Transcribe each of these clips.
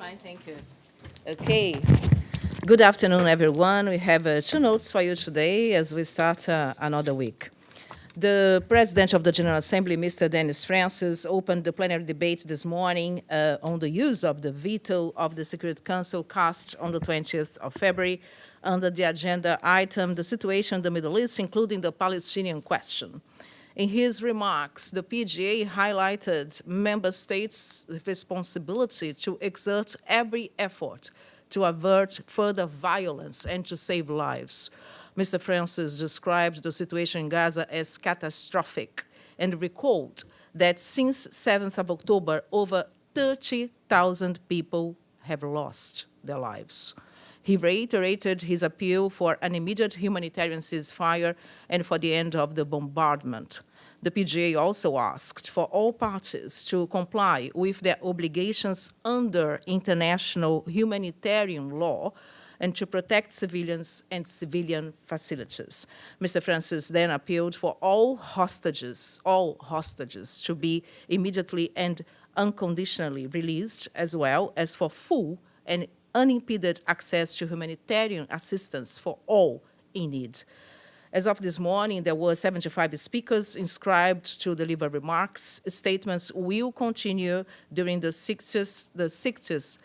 Fine, thank you. Okay. Good afternoon, everyone. We have two notes for you today as we start another week. The President of the General Assembly, Mr. Dennis Francis, opened the plenary debate this morning on the use of the veto of the Security Council cast on the 20th of February under the agenda item, the situation in the Middle East, including the Palestinian question. In his remarks, the PGA highlighted member states' responsibility to exert every effort to avert further violence and to save lives. Mr. Francis described the situation in Gaza as catastrophic and recalled that since 7th of October, over 30,000 people have lost their lives. He reiterated his appeal for an immediate humanitarian ceasefire and for the end of the bombardment. The PGA also asked for all parties to comply with their obligations under international humanitarian law and to protect civilians and civilian facilities. Mr. Francis then appealed for all hostages to be immediately and unconditionally released, as well as for full and unimpeded access to humanitarian assistance for all in need. As of this morning, there were 75 speakers inscribed to deliver remarks. Statements will continue during the 60th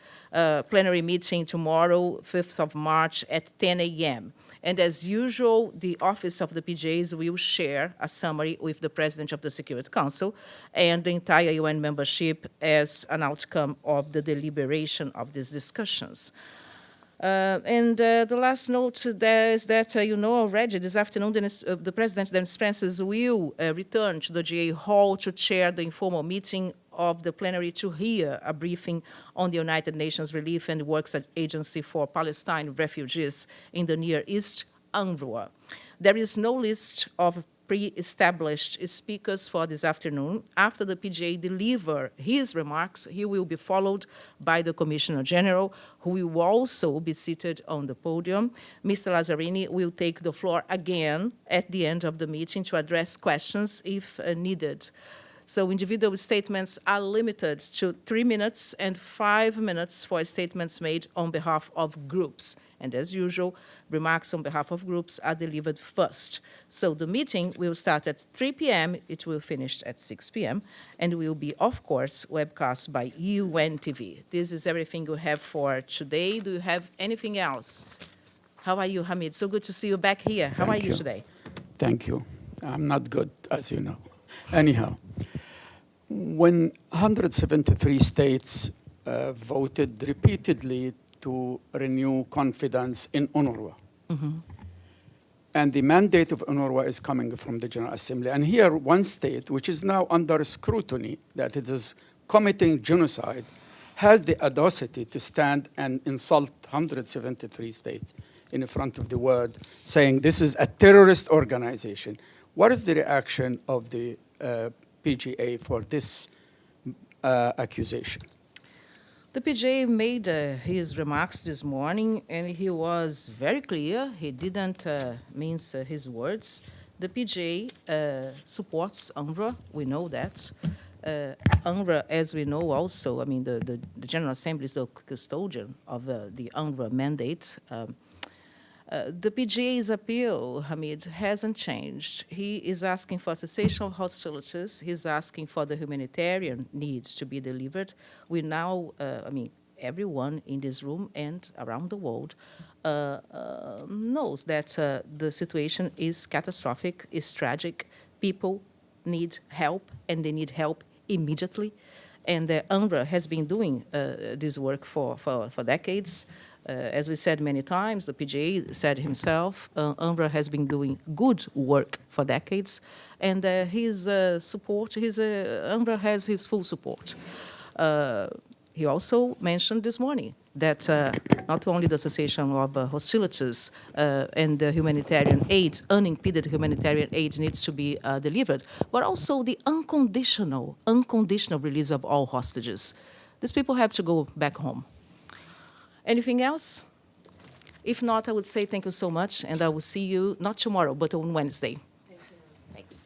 plenary meeting tomorrow, 5th of March at 10 a.m. And as usual, the Office of the PGAs will share a summary with the President of the Security Council and the entire UN membership as an outcome of the deliberation of these discussions. The last note there is that you know already this afternoon the President, Dennis Francis, will return to the GA Hall to chair the informal meeting of the plenary to hear a briefing on the United Nations Relief and Works Agency for Palestinian Refugees in the Near East, UNRWA. There is no list of pre-established speakers for this afternoon. After the PGA deliver his remarks, he will be followed by the Commissioner General, who will also be seated on the podium. Mr. Lazzarini will take the floor again at the end of the meeting to address questions if needed. So individual statements are limited to 3 minutes and 5 minutes for statements made on behalf of groups. And as usual, remarks on behalf of groups are delivered first. So the meeting will start at 3 p.m., it will finish at 6 p.m., and will be, of course, webcast by UN TV. This is everything we have for today. Do you have anything else? How are you, Hamid? So good to see you back here. How are you today? Thank you. I'm not good, as you know. Anyhow, when 173 states voted repeatedly to renew confidence in UNRWA, and the mandate of UNRWA is coming from the General Assembly, and here one state, which is now under scrutiny that it is committing genocide, has the audacity to stand and insult 173 states in front of the world, saying this is a terrorist organization. What is the reaction of the PGA for this accusation? The PGA made his remarks this morning, and he was very clear. He didn't mince his words. The PGA supports UNRWA. We know that. UNRWA, as we know also, I mean, the General Assembly is the custodian of the UNRWA mandate. The PGA's appeal, Hamid, hasn't changed. He is asking for cessation of hostilities. He's asking for the humanitarian needs to be delivered. We now, everyone in this room and around the world knows that the situation is catastrophic, is tragic. People need help, and they need help immediately. And UNRWA has been doing this work for decades. As we said many times, the PGA said himself, UNRWA has been doing good work for decades, and his UNRWA has his full support. He also mentioned this morning that not only the cessation of hostilities and the humanitarian aid, unimpeded humanitarian aid needs to be delivered, but also the unconditional release of all hostages. These people have to go back home. Anything else? If not, I would say thank you so much, and I will see you not tomorrow, but on Wednesday. Thank you. Thanks.